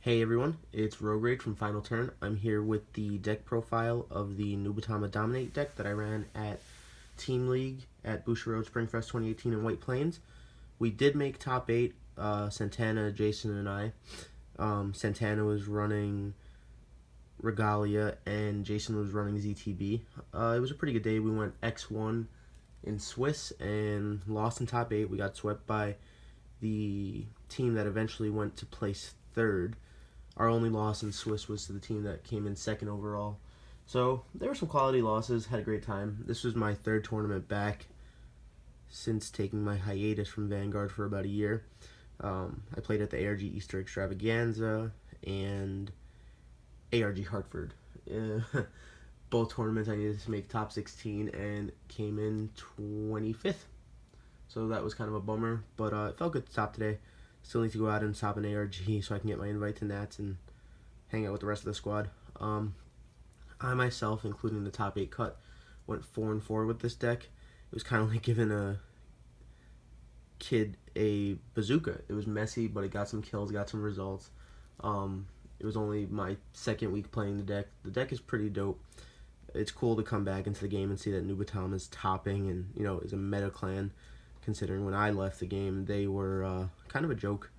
Hey everyone, it's Rogue Rage from Final Turn. I'm here with the deck profile of the Nubatama Dominate deck that I ran at Team League at Boucher Road Springfest 2018 in White Plains. We did make top 8, Santana, Jason, and I. Santana was running Regalia and Jason was running ZTB. It was a pretty good day. We went X1 in Swiss and lost in top 8. We got swept by the team that eventually went to place third. Our only loss in Swiss was to the team that came in second overall. So there were some quality losses. Had a great time. This was my third tournament back since taking my hiatus from Vanguard for about a year. I played at the ARG Easter Extravaganza and ARG Hartford. Both tournaments I needed to make top 16 and came in 25th. So that was kind of a bummer, but it felt good to top today. Still need to go out and top an ARG so I can get my invite to Nats and hang out with the rest of the squad. I myself, including the top 8 cut, went 4-4 with this deck. It was kind of like giving a kid a bazooka. It was messy, but it got some kills, got some results. It was only my second week playing the deck. The deck is pretty dope. It's cool to come back into the game and see that Nubatama is topping and, is a meta clan. Considering when I left the game, they were kind of a joke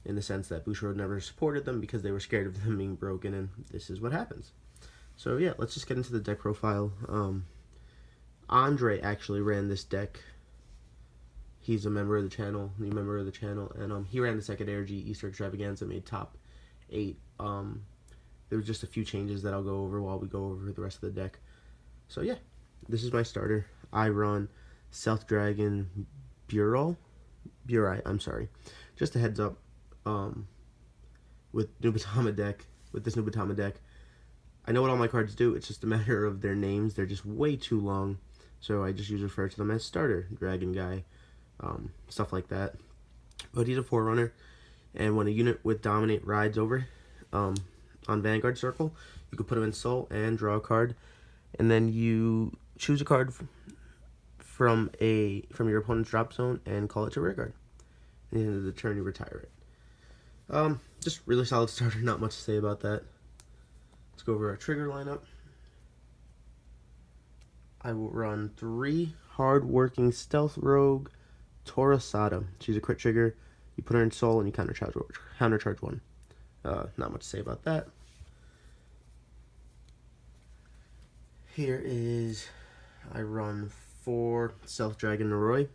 in the sense that Boucher Road never supported them because they were scared of them being broken, and this is what happens. So yeah, let's just get into the deck profile. Andre actually ran this deck. He's a member of the channel, new member of the channel, and he ran the second ARG Easter Extravaganza, made top 8. There was just a few changes that I'll go over while we go over the rest of the deck. So yeah, this is my starter. I run Stealth Dragon Burai, I'm sorry. Just a heads up, with this Nubatama deck, I know what all my cards do, it's just a matter of their names. They're just way too long, so I just usually refer to them as starter, dragon guy, stuff like that. But he's a forerunner, and when a unit with Dominate rides over on Vanguard Circle, you can put him in Soul and draw a card, and then you choose a card from your opponent's drop zone and call it to rear guard. At the end of the turn, you retire it. Just really solid starter. Not much to say about that. Let's go over our trigger lineup. I will run 3 hard-working stealth rogue Torasada. She's a crit trigger. You put her in soul and you countercharge 1. Not much to say about that. Here is I run 4 Stealth Dragon Noroi.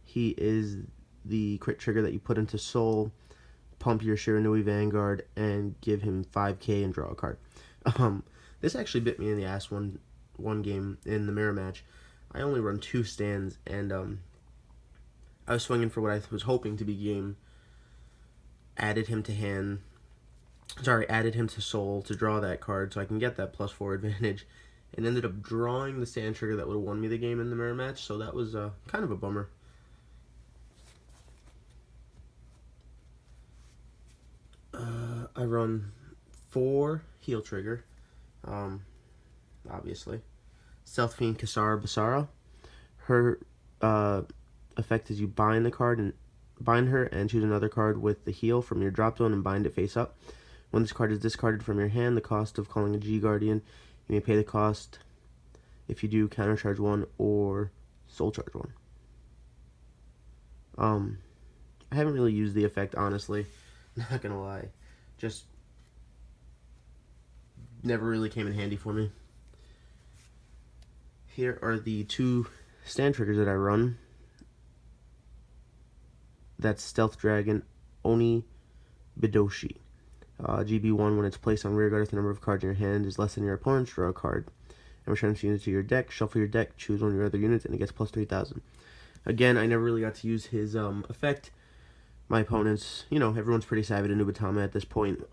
He is the crit trigger that you put into Soul, pump your Shiranui Vanguard, and give him 5k and draw a card. This actually bit me in the ass one game in the mirror match. I only run 2 stands, and I was swinging for what I was hoping to be game. Added him to Soul to draw that card so I can get that +4 advantage. And ended up drawing the stand trigger that would have won me the game in the mirror match, so that was kind of a bummer. I run 4 heal trigger, obviously. Stealth Fiend Kasara Basara. Her effect is you bind her and choose another card with the heal from your drop zone and bind it face up. When this card is discarded from your hand, the cost of calling a G Guardian, you may pay the cost. If you do, countercharge 1 or soul charge 1. I haven't really used the effect, honestly. Not gonna lie. Just never really came in handy for me. Here are the 2 stand triggers that I run. That's Stealth Dragon Oni Bidoshi. GB1, when it's placed on rearguard, if the number of cards in your hand is less than your opponent's, draw a card. And return this unit to your deck, shuffle your deck, choose one of your other units, and it gets plus 3,000. Again, I never really got to use his effect. My opponents, everyone's pretty savvy to Nubatama at this point,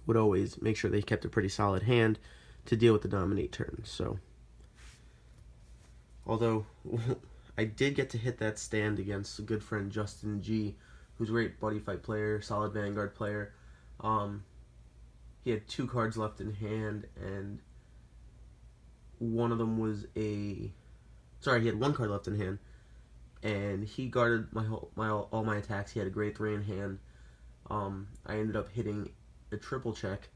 would always make sure they kept a pretty solid hand to deal with the dominate turns. So, although I did get to hit that stand against a good friend Justin G, who's a great buddy fight player, solid Vanguard player. He had 2 cards left in hand, and one of them was he had 1 card left in hand, and he guarded all my attacks. He had a grade 3 in hand, I ended up hitting a triple check.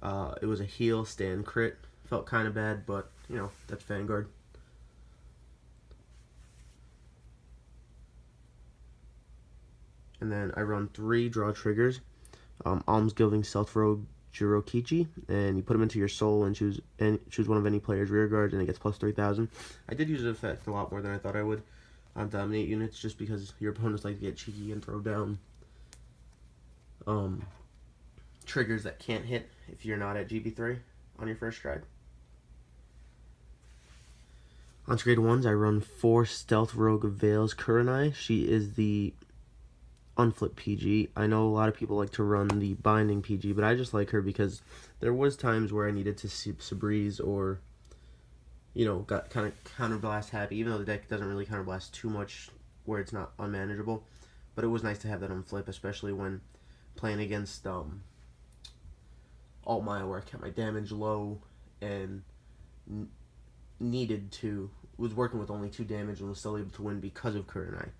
It was a heal stand crit. Felt kind of bad, but you know, that's Vanguard. And then I run 3 draw triggers. Almsgiving, Stealth Rogue, Jirokichi, and you put them into your soul and choose one of any player's rear guards, and it gets plus 3,000. I did use the effect a lot more than I thought I would on dominate units, just because your opponents like to get cheeky and throw down triggers that can't hit if you're not at GB3 on your first stride. On grade 1s, I run 4 Stealth Rogue Veils Kurenai. She is the unflip PG. I know a lot of people like to run the binding PG, but I just like her because there was times where I needed to Sabreeze or, you know, got kind of counterblast happy, even though the deck doesn't really counterblast too much where it's not unmanageable. But it was nice to have that unflip, especially when playing against Altmaya, where I kept my damage low and was working with only 2 damage and was still able to win because of Kurenai.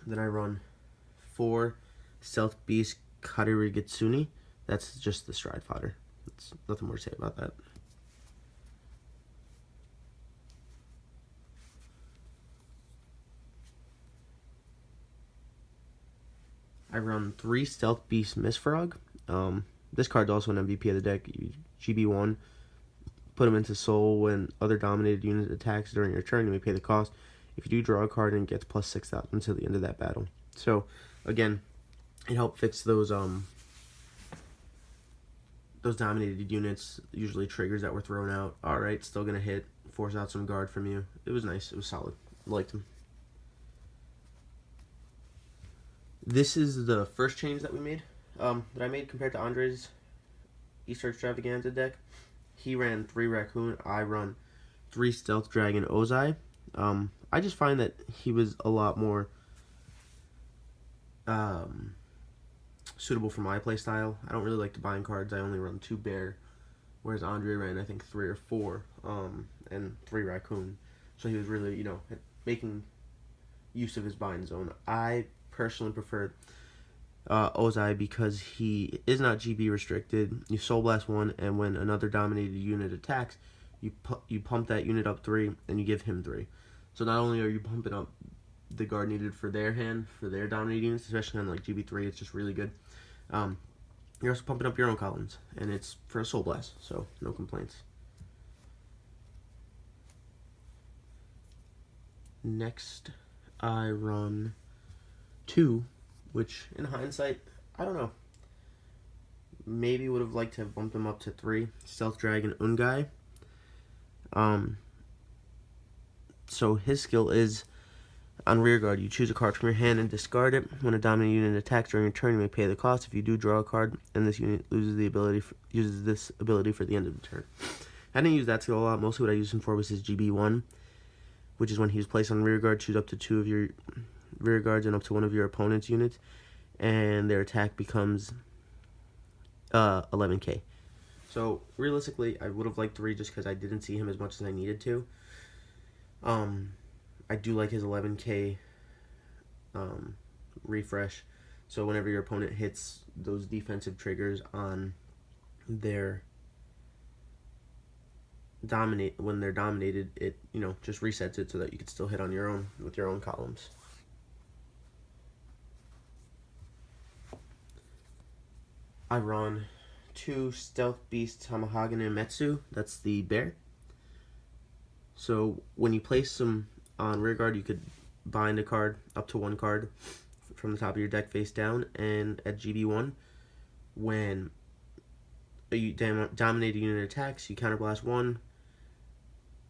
Then I run 4 Stealth Beast Karirigitsuni. That's just the stride fodder. That's nothing more to say about that. I run 3 Stealth Beast Mistfrog. This card's also an MVP of the deck. GB1. Put them into soul when other dominated unit attacks during your turn. You may pay the cost. If you do draw a card, and it gets plus 6,000 until the end of that battle. So, again, it helped fix those dominated units, usually triggers that were thrown out. Alright, still going to hit, force out some guard from you. It was nice. It was solid. I liked him. This is the first change that we made, that I made compared to Andre's Easter Extravaganza deck. He ran 3 Raccoon. I run 3 Stealth Dragon Ozai. I just find that he was a lot more suitable for my playstyle. I don't really like to bind cards. I only run 2 Bear, whereas Andre ran, I think, 3 or 4, and 3 Raccoon. So he was really, you know, making use of his bind zone. I personally prefer Ozai because he is not GB restricted. You Soul Blast 1, and when another dominated unit attacks, you pump that unit up 3, and you give him 3. So not only are you pumping up the guard needed for their hand, for their dominated units, especially on like GB3, it's just really good. You're also pumping up your own columns, and it's for a Soul Blast, so no complaints. Next, I run 2, which in hindsight, I don't know. Maybe would have liked to have bumped them up to 3. Stealth Dragon Ungai. So his skill is, on rear guard, you choose a card from your hand and discard it. When a dominant unit attacks during your turn, you may pay the cost. If you do draw a card, and this unit uses this ability for the end of the turn. I didn't use that skill a lot. Mostly what I used him for was his GB1, which is when he was placed on rear guard, choose up to 2 of your rear guards and up to 1 of your opponent's units, and their attack becomes 11k. So realistically, I would have liked 3 just because I didn't see him as much as I needed to. I do like his 11k refresh. So whenever your opponent hits those defensive triggers on their when they're dominated, it, you know, just resets it so that you can still hit on your own with your own columns. I run 2 Stealth Beast Tamahagane Metsu. That's the bear. So when you place them on rear guard, you could bind a card, up to 1 card, from the top of your deck face down, and at GB1, when a dominated unit attacks, you counterblast 1,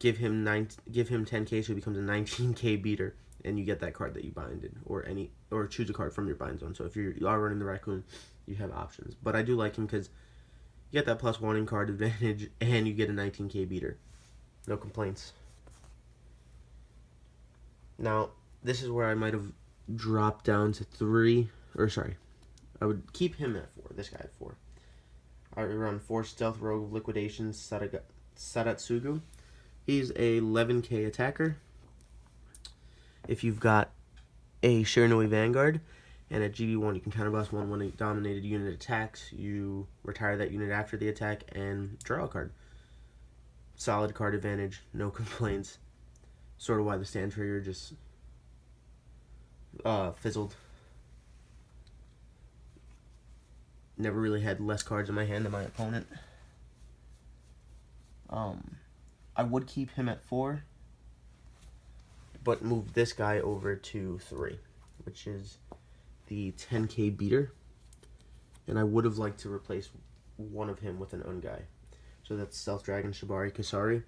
give him 10k, so he becomes a 19k beater, and you get that card that you binded, or choose a card from your bind zone. So if you are running the Raccoon, you have options. But I do like him because you get that +1 in card advantage, and you get a 19k beater. No complaints. Now, this is where I might have dropped down to 3, or sorry, I would keep him at 4, this guy at 4. I run 4 Stealth Rogue Liquidation Sadatsugu. He's a 11k attacker. If you've got a Shiranui Vanguard, And at GB1, you can counterblast one when a dominated unit attacks. You retire that unit after the attack and draw a card. Solid card advantage, no complaints. Sort of why the stand trigger just fizzled. Never really had less cards in my hand than my opponent. I would keep him at 4, but move this guy over to 3, which is the 10k beater. And I would have liked to replace one of him with an Un guy. So that's Stealth Dragon Shibari Kasari.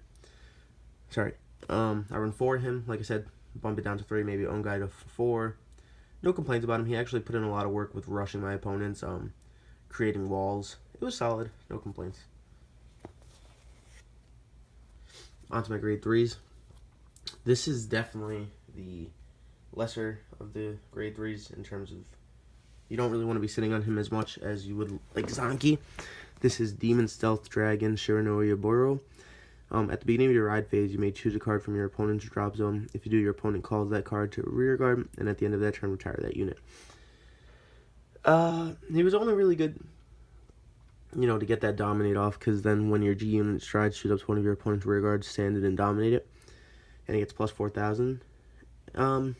Sorry. I run 4 of him, like I said, bump it down to 3, maybe Un guy to 4. No complaints about him. He actually put in a lot of work with rushing my opponents, creating walls. It was solid, no complaints. Onto my grade 3s. This is definitely the lesser of the grade 3s in terms of you don't really want to be sitting on him as much as you would like Zanki. This is Demon Stealth Dragon Shiranui Yaburo. At the beginning of your ride phase, you may choose a card from your opponent's drop zone. If you do, your opponent calls that card to a rear guard, and at the end of that turn, retire that unit. He was only really good, to get that dominate off, because then when your G unit strides, shoot up to one of your opponent's rear guards, stand it and dominate it, and he gets plus 4,000. I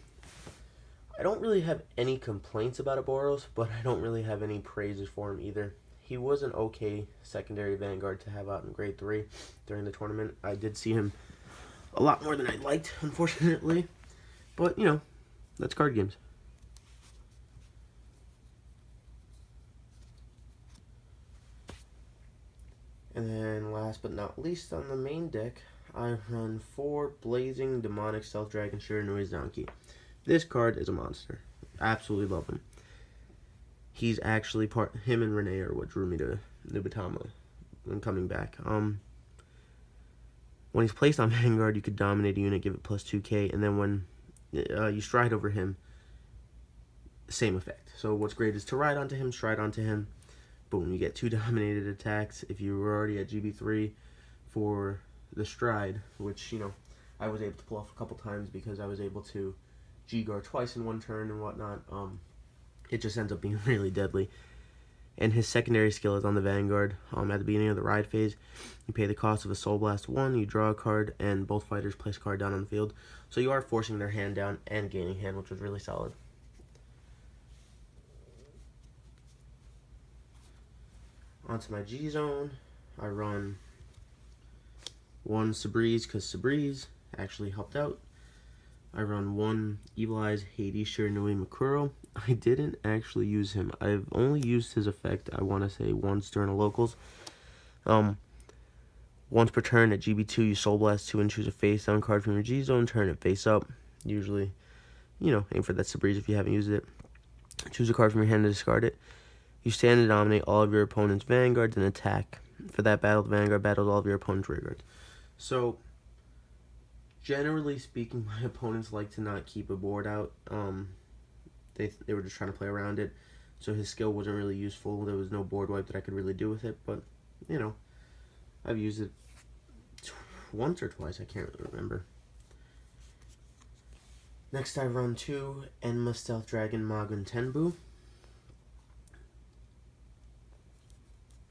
don't really have any complaints about Aboros, but I don't really have any praises for him either. He was an okay secondary Vanguard to have out in grade 3 during the tournament. I did see him a lot more than I liked, unfortunately, but, that's card games. And then last but not least on the main deck, I run 4 Blazing Demonic Stealth Dragon Shiranui Zanki. This card is a monster. Absolutely love him. He's actually him and Renee are what drew me to Nubatama when coming back. When he's placed on Vanguard, you could dominate a unit, give it plus 2k, and then when you stride over him, same effect. So what's great is to ride onto him, stride onto him, boom, you get 2 dominated attacks. If you were already at GB3 for the stride, which, I was able to pull off a couple times because I was able to G-guard twice in one turn and whatnot, it just ends up being really deadly. And his secondary skill is on the Vanguard. At the beginning of the ride phase, you pay the cost of a Soul Blast 1, you draw a card, and both fighters place a card down on the field. So you are forcing their hand down and gaining hand, which was really solid. Onto my G-Zone, I run 1 Sabriz, because Sabriz actually helped out. I run 1 Evil Eyes Hades Shiranui Makuro. I didn't actually use him. I've only used his effect, I want to say, once during the locals. Once per turn at GB2, you Soul Blast 2 and choose a face-down card from your G-Zone. Turn it face up. Usually, aim for that Sabriz if you haven't used it. Choose a card from your hand to discard it. You stand and dominate all of your opponent's vanguards and attack. For that battle, the Vanguard battles all of your opponent's rear guards. So, generally speaking, my opponents like to not keep a board out. They were just trying to play around it, so his skill wasn't really useful. There was no board wipe that I could really do with it, but, I've used it once or twice, I can't really remember. Next I run 2 Enma Stealth Dragon Magun Tenbu.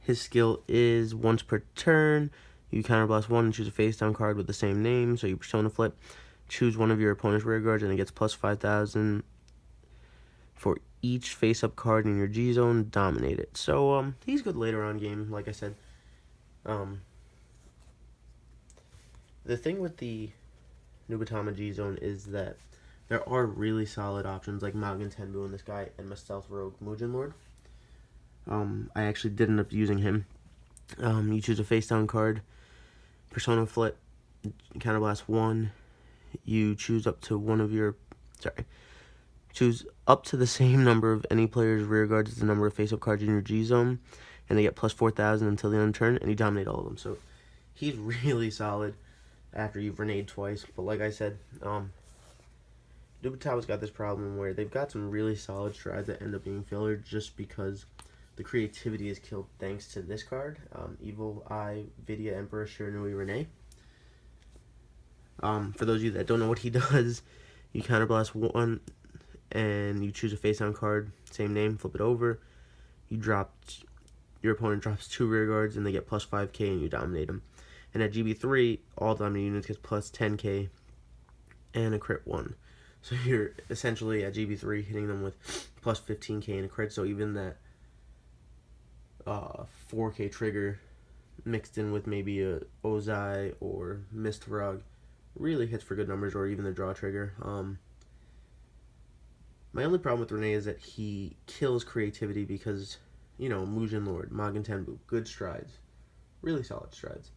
His skill is once per turn, you counterblast 1 and choose a face-down card with the same name, so you Persona Flip. Choose one of your opponent's rear guards and it gets plus 5,000 for each face-up card in your G-Zone. Dominate it. So, he's good later on game, like I said. The thing with the Nubatama G-Zone is that there are really solid options like Magun Tenbu and this guy, and my Stealth Rogue Mujin Lord. I actually did end up using him. You choose a face-down card, Persona Flip, counterblast 1. You choose up to choose up to the same number of any player's rear guards as the number of face-up cards in your G-Zone, and they get plus 4,000 until the end of the turn, and you dominate all of them. So he's really solid after you've reneged twice. But like I said, Nubatama's got this problem where they've got some really solid strides that end up being filler just because the creativity is killed thanks to this card, Evil Eye Vidya Emperor Shiranui Renee. For those of you that don't know what he does, you counterblast 1 and you choose a face down card, same name, flip it over. Your opponent drops 2 rear guards and they get plus 5k and you dominate them. And at GB3, all dominate units get plus 10k and a crit 1. So you're essentially at GB3 hitting them with plus 15k and a crit, so even that 4k trigger mixed in with maybe a Ozai or Mistvrog really hits for good numbers, or even the draw trigger. My only problem with Renee is that he kills creativity because, you know, Mujin Lord, Magen Tenbu, good strides. Really solid strides.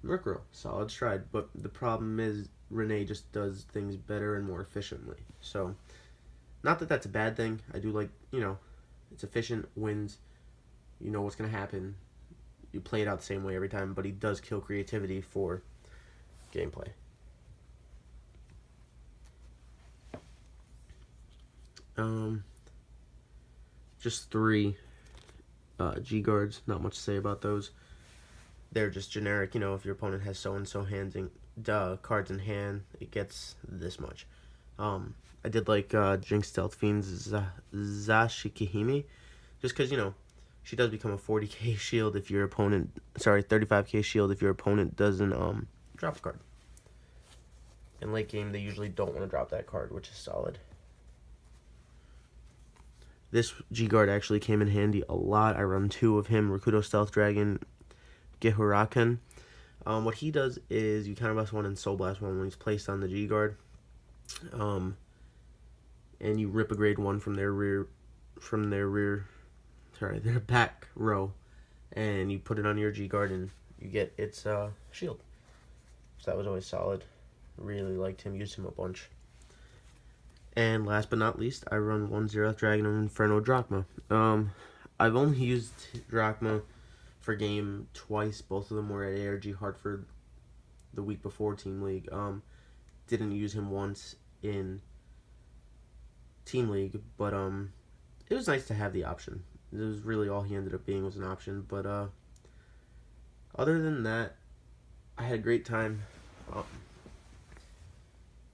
Murkrow, solid stride. But the problem is Renee just does things better and more efficiently. So, not that that's a bad thing. I do like, you know, it's efficient, wins. You know what's going to happen. You play it out the same way every time, but he does kill creativity for gameplay. Just 3 G guards. Not much to say about those. They're just generic. You know, if your opponent has so and so cards in hand, it gets this much. I did like Jinx Stealth Fiend's Zashikihime, just because, you know, she does become a 40k shield if your opponent, 35k shield if your opponent doesn't drop a card. In late game, they usually don't want to drop that card, which is solid. This G-Guard actually came in handy a lot. I run 2 of him, Rakudo Stealth Dragon, Gehurakan. What he does is you counterblast 1 and Soul Blast 1 when he's placed on the G-Guard. And you rip a grade 1 from their back row, and you put it on your G-Guard and you get its shield. So that was always solid. Really liked him, used him a bunch. And last but not least, I run 1 Xerath Dragon and Inferno Drachma. I've only used Drachma for game twice. Both of them were at ARG Hartford the week before Team League. Didn't use him once in Team League, but it was nice to have the option. It was really all he ended up being was an option. But other than that, I had a great time.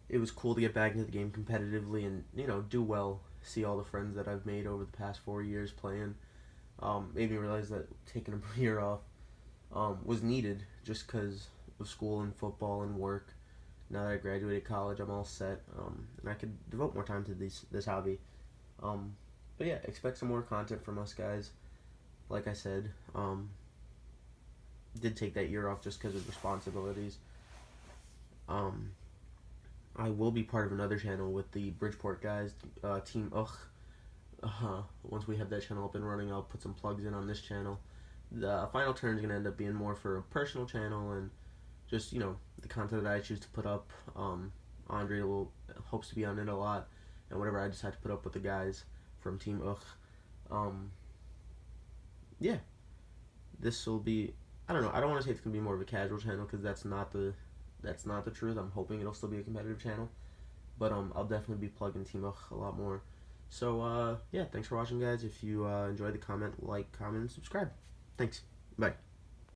It was cool to get back into the game competitively and, you know, do well. See all the friends that I've made over the past 4 years playing. Made me realize that taking a year off was needed just because of school and football and work. Now that I graduated college, I'm all set, and I could devote more time to this hobby. But yeah, expect some more content from us guys. Like I said, did take that year off just because of responsibilities. I will be part of another channel with the Bridgeport guys, Team Ugh. Once we have that channel up and running, I'll put some plugs in on this channel. The final turn is going to end up being more for a personal channel and just, you know, the content that I choose to put up. Andre hopes to be on it a lot, and whatever I decide to put up with the guys from Team Ugh. Yeah, this will be, I don't know, I don't want to say it's going to be more of a casual channel because that's not the truth. I'm hoping it'll still be a competitive channel, but I'll definitely be plugging Team Ugh a lot more. So yeah, thanks for watching, guys. If you enjoyed the comment, like, comment, and subscribe. Thanks. Bye.